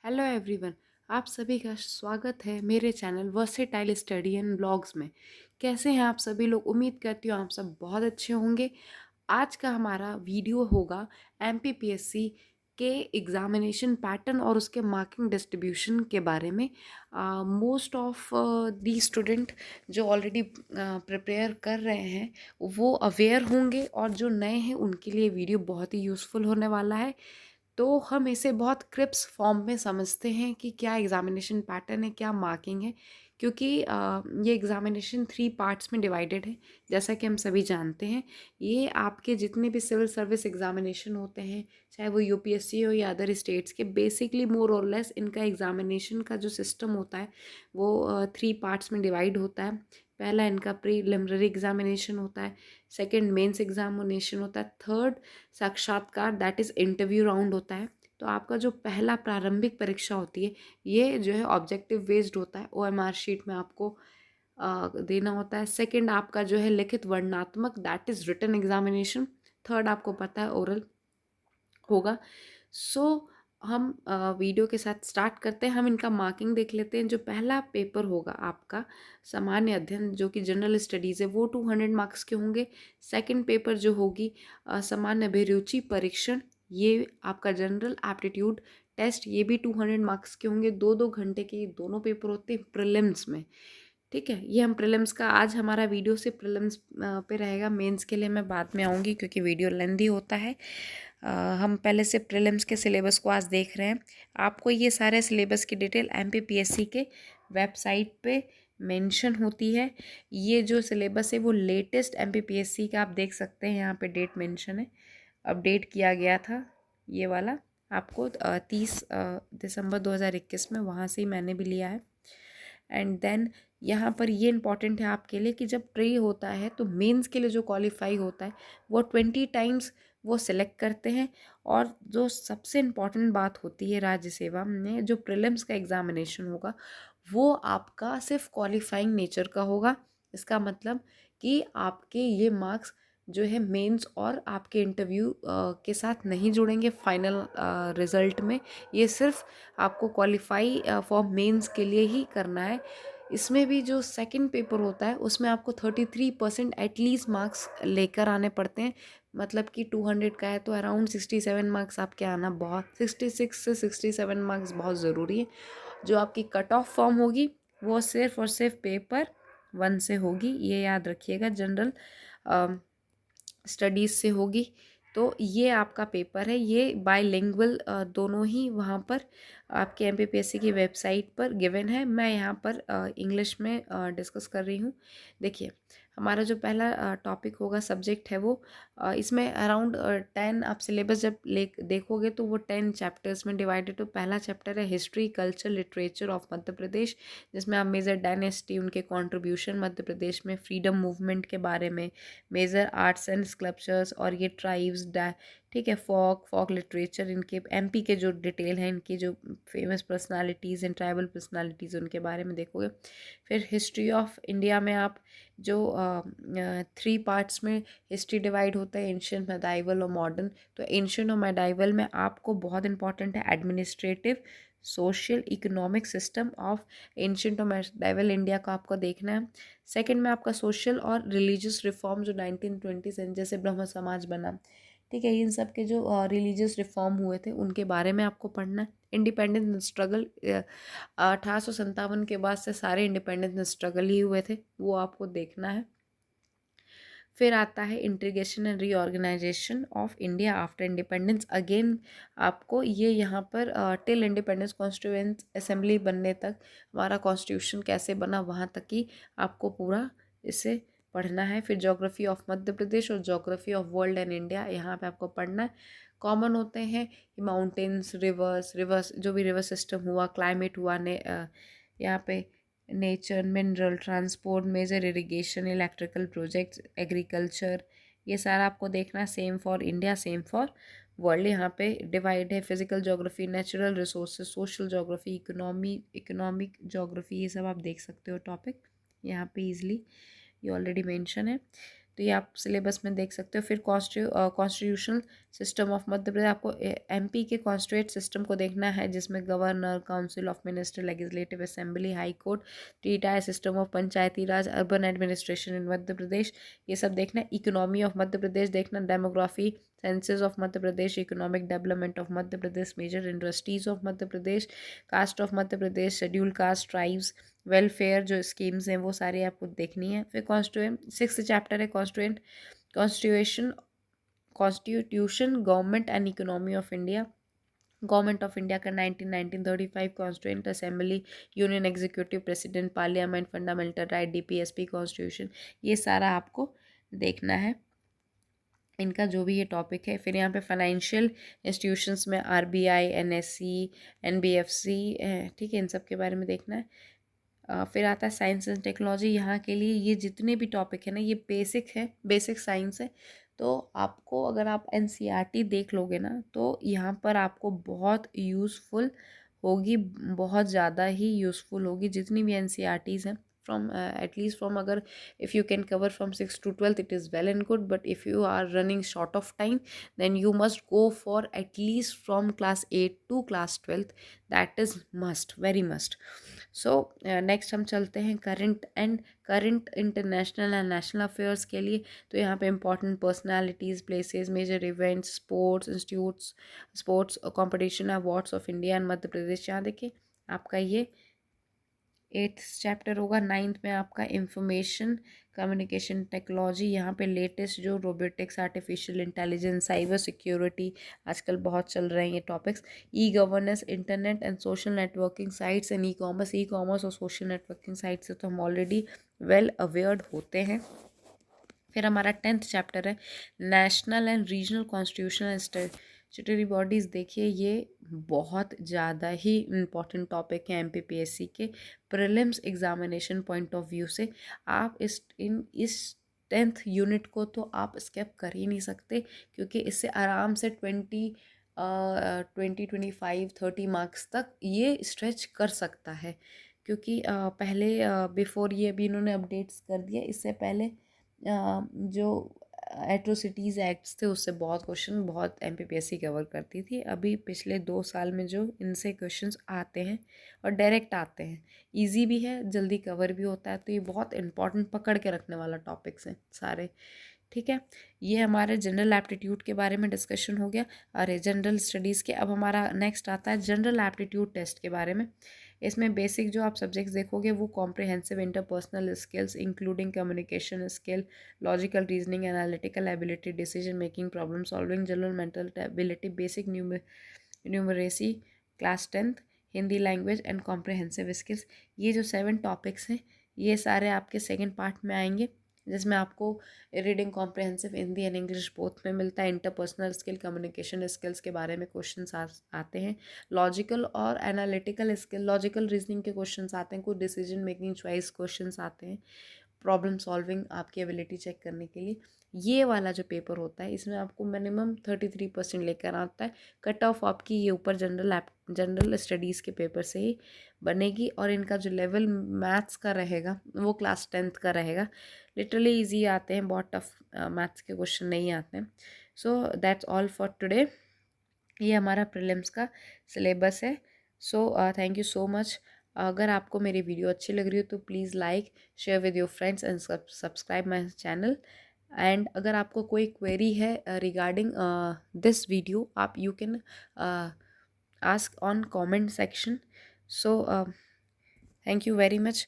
Hello everyone. आप सभी का स्वागत है मेरे channel versatile study and blogs में। कैसे हैं आप सभी लोग? उम्मीद करती हूँ आप सब बहुत अच्छे होंगे। आज का हमारा वीडियो होगा एमपीपीएससी के एग्ज़ामिनेशन पैटर्न और उसके मार्किंग डिस्ट्रीब्यूशन के बारे में। मोस्ट ऑफ दी स्टूडेंट जो ऑलरेडी प्रिपेयर कर रहे हैं वो अवेयर होंगे, और जो नए हैं उनके लिए वीडियो बहुत ही यूज़फुल होने वाला है। तो हम इसे बहुत क्रिप्स फॉर्म में समझते हैं कि क्या एग्ज़ामिनेशन पैटर्न है, क्या मार्किंग है, क्योंकि ये एग्ज़ामिनेशन 3 पार्ट्स में डिवाइडेड है। जैसा कि हम सभी जानते हैं, ये आपके जितने भी सिविल सर्विस एग्ज़ामिनेशन होते हैं, चाहे वो यूपीएससी हो या अदर स्टेट्स के, बेसिकली मोर और लेस इनका एग्ज़ामिनेशन का जो सिस्टम होता है वो 3 पार्ट्स में डिवाइड होता है। पहला इनका प्रीलिमिनरी एग्ज़ामिनेशन होता है, सेकंड मेंस एग्ज़ामिनेशन होता है, थर्ड साक्षात्कार दैट इज़ इंटरव्यू राउंड होता है। तो आपका जो पहला प्रारंभिक परीक्षा होती है ये जो है ऑब्जेक्टिव बेस्ड होता है, ओएमआर शीट में आपको देना होता है। सेकंड आपका जो है लिखित वर्णनात्मक that is written examination. Third आपको पता है ओरल होगा। सो हम वीडियो के साथ स्टार्ट करते हैं। हम इनका मार्किंग देख लेते हैं। जो पहला पेपर होगा आपका सामान्य अध्ययन जो कि जनरल स्टडीज़ है वो 200 मार्क्स के होंगे। सेकंड पेपर जो होगी सामान्य अभिरुचि परीक्षण, ये आपका जनरल एप्टीट्यूड टेस्ट, ये भी 200 मार्क्स के होंगे। 2-2 घंटे के ये दोनों पेपर होते हैं प्रीलिम्स में। ठीक है, ये हम प्रीलिम्स का, आज हमारा वीडियो से प्रीलिम्स पे रहेगा। मेंस के लिए मैं बाद में आऊँगी क्योंकि वीडियो लेंदी होता है। हम पहले से प्रीलिम्स के सिलेबस को आज देख रहे हैं। आपको ये सारे सिलेबस की डिटेल एमपीपीएससी के वेबसाइट पे मेंशन होती है। ये जो सिलेबस है वो लेटेस्ट एमपीपीएससी का आप देख सकते हैं, यहाँ पे डेट मेंशन है, अपडेट किया गया था ये वाला। आपको 30 दिसंबर 2021 में वहाँ से ही मैंने भी लिया है। एंड देन यहाँ पर ये इम्पॉर्टेंट है आपके लिए कि जब प्री होता है तो मेंस के लिए जो क्वालिफाई होता है वो 20 टाइम्स वो सिलेक्ट करते हैं। और जो सबसे इम्पॉर्टेंट बात होती है राज्य सेवा में, जो प्रीलिम्स का एग्ज़ामिनेशन होगा वो आपका सिर्फ क्वालिफाइंग नेचर का होगा। इसका मतलब कि आपके ये मार्क्स जो है मेंस और आपके इंटरव्यू के साथ नहीं जुड़ेंगे फाइनल रिज़ल्ट में। ये सिर्फ आपको क्वालिफाई फॉर मेंस के लिए ही करना है। इसमें भी जो सेकंड पेपर होता है उसमें आपको 33% एटलीस्ट मार्क्स लेकर आने पड़ते हैं। मतलब कि 200 का है तो अराउंड 67 मार्क्स आपके आना बहुत, 66 से 67 मार्क्स बहुत ज़रूरी है। जो आपकी कट ऑफ फॉर्म होगी वो सिर्फ और सिर्फ पेपर 1 से होगी, ये याद रखिएगा। जनरल स्टडीज़ से होगी। तो ये आपका पेपर है, ये बाईलिंगुअल दोनों ही वहाँ पर आपके एमपीपीएससी की वेबसाइट पर गिवन है। मैं यहाँ पर इंग्लिश में डिस्कस कर रही हूँ। देखिए, हमारा जो पहला टॉपिक होगा, सब्जेक्ट है वो, इसमें अराउंड 10 आप सिलेबस जब देखोगे तो वो 10 चैप्टर्स में डिवाइडेड। तो पहला चैप्टर है history culture literature of Madhya प्रदेश, जिसमें आप मेजर डायनेस्टी, उनके कॉन्ट्रीब्यूशन मध्य प्रदेश में, फ्रीडम मूवमेंट के बारे में, मेजर आर्ट्स एंड स्कल्पचर्स और ये ट्राइब्स, ठीक है, फोक लिटरेचर, इनके एमपी के जो डिटेल हैं, इनकी जो famous personalities and tribal personalities उनके बारे में देखोगे। फिर हिस्ट्री ऑफ इंडिया में आप जो 3 पार्ट्स में हिस्ट्री डिवाइड होता है, एंशियंट, मेडाइवल और मॉडर्न। तो एंशियंट और मेडाइवल में आपको बहुत इंपॉर्टेंट है administrative social economic system of ancient और मेडाइवल इंडिया को आपको देखना है। सेकंड में आपका सोशल और रिलीजियस रिफॉर्म जो 1920 जैसे ब्रह्म समाज बना, ठीक है, इन सब के जो रिलीजियस रिफॉर्म हुए थे उनके बारे में आपको पढ़ना है। इंडिपेंडेंस स्ट्रगल 1857 के बाद से सारे इंडिपेंडेंस स्ट्रगल ही हुए थे, वो आपको देखना है। फिर आता है integration and reorganization of India after independence. Again आपको ये यहाँ पर टिल इंडिपेंडेंस कॉन्स्टिट्यूएंट असेंबली बनने तक हमारा कॉन्स्टिट्यूशन कैसे बना वहाँ तक ही आपको पूरा इसे पढ़ना है। फिर ज्योग्राफी ऑफ मध्य प्रदेश और geography of world and India यहाँ पे आपको पढ़ना है। कॉमन होते हैं माउंटेन्स, रिवर्स जो भी रिवर सिस्टम हुआ, क्लाइमेट हुआ, ने यहाँ पे nature, mineral, transport, major irrigation, electrical projects, agriculture, ये सारा आपको देखना है। Same for India, same for world. यहाँ पे डिवाइड है physical geography, natural resources, social geography, economic geography, ये सब आप देख सकते हो टॉपिक यहाँ पे ईजिली, ये ऑलरेडी मेंशन है। तो ये आप सिलेबस में देख सकते हो। फिर constitutional system of Madhya Pradesh, आपको एमपी के कॉन्स्टिट्यूट सिस्टम को देखना है, जिसमें governor, council of minister, legislative assembly, high court, टीटाई system of panchayati raj, urban administration in Madhya Pradesh, ये सब देखना है। इकोनॉमी ऑफ मध्य प्रदेश देखना, demography, census of Madhya Pradesh, economic development of Madhya Pradesh, major industries of Madhya Pradesh, caste of Madhya Pradesh, schedule caste, tribes, welfare जो स्कीम्स हैं वो सारी आपको देखनी है। फिर कॉन्स्टिट्यूएंट 6th चैप्टर है constituent constitution constitution government and economy of India, government of India का 1935 constituent assembly, union executive, president, parliament, fundamental right, DPSP, constitution, ये सारा आपको देखना है, इनका जो भी ये टॉपिक है। फिर यहाँ पे फाइनेंशियल इंस्टीट्यूशंस में आरबीआई, एनएससी, एनबीएफसी, ठीक है, इन सब के बारे में देखना है। फिर आता है साइंस एंड टेक्नोलॉजी, यहाँ के लिए ये जितने भी टॉपिक है ना ये बेसिक है, बेसिक साइंस है। तो आपको अगर आप एनसीईआरटी देख लोगे ना तो यहाँ पर आपको बहुत यूज़फुल होगी, बहुत ज़्यादा ही यूज़फुल होगी जितनी भी एनसीईआरटीज़ हैं, from at least from अगर if you can cover from 6th to 12th it is well and good, but if you are running short of time then you must go for at least from class 8 to class 12th, that is must, very must. So next हम चलते हैं current international and national affairs के लिए। तो यहाँ पे important personalities, places, major events, sports institutes, sports competition, awards of India and Madhya Pradesh, यहाँ देखिए आपका ये 8th चैप्टर होगा। 9th में आपका इंफॉर्मेशन कम्युनिकेशन टेक्नोलॉजी, यहाँ पे लेटेस्ट जो robotics, artificial intelligence, cyber security आजकल बहुत चल रहे हैं ये topics, e governance, internet and social networking sites and e commerce और सोशल नेटवर्किंग साइट्स से तो हम ऑलरेडी वेल अवेयर्ड होते हैं। फिर हमारा 10th चैप्टर है national and regional constitutional statutory bodies. देखिए ये बहुत ज़्यादा ही इम्पॉर्टेंट टॉपिक है एमपीपीएससी के prelims examination point of view से। आप इस 10th यूनिट को तो आप स्किप कर ही नहीं सकते, क्योंकि इससे आराम से 25-30 मार्क्स तक ये स्ट्रेच कर सकता है। क्योंकि पहले बिफोर ये अभी इन्होंने अपडेट्स कर दिया, इससे पहले जो एट्रोसिटीज़ एक्ट्स थे उससे बहुत क्वेश्चन बहुत एमपीपीएससी कवर करती थी। अभी पिछले 2 साल में जो इनसे क्वेश्चंस आते हैं और डायरेक्ट आते हैं, इजी भी है, जल्दी कवर भी होता है, तो ये बहुत इंपॉर्टेंट पकड़ के रखने वाला टॉपिक्स हैं सारे, ठीक है। ये हमारे जनरल एप्टीट्यूड के बारे में डिस्कशन हो गया, अरे जनरल स्टडीज़ के। अब हमारा नेक्स्ट आता है जनरल एप्टीट्यूड टेस्ट के बारे में। इसमें बेसिक जो आप सब्जेक्ट्स देखोगे वो comprehensive interpersonal skills including communication skill, logical reasoning, analytical ability, decision making, problem solving, general mental ability, basic numeracy, class 10th, Hindi language and comprehensive skills. ये जो 7 टॉपिक्स हैं ये सारे आपके सेकेंड पार्ट में आएंगे, जिसमें आपको reading comprehensive Hindi and English both में मिलता है। इंटरपर्सनल स्किल, कम्युनिकेशन स्किल्स के बारे में क्वेश्चंस आते हैं। लॉजिकल और एनालिटिकल स्किल, लॉजिकल रीजनिंग के क्वेश्चंस आते हैं, कुछ डिसीजन मेकिंग चॉइस क्वेश्चंस आते हैं, प्रॉब्लम सॉल्विंग आपकी एबिलिटी चेक करने के लिए। ये वाला जो पेपर होता है इसमें आपको मिनिमम 33% लेकर आता है। कट ऑफ आपकी ये ऊपर जनरल स्टडीज़ के पेपर से ही बनेगी, और इनका जो लेवल मैथ्स का रहेगा वो क्लास 10th का रहेगा। लिटरली इजी आते हैं, बहुत टफ मैथ्स के क्वेश्चन नहीं आते हैं। So that's all for today. ये हमारा प्रीलिम्स का सिलेबस है। So thank you so much. अगर आपको मेरी वीडियो अच्छी लग रही हो तो please like, share with your friends and subscribe my channel. And अगर आपको कोई क्वेरी है रिगार्डिंग दिस वीडियो, आप you can ask on comment section. So thank you very much.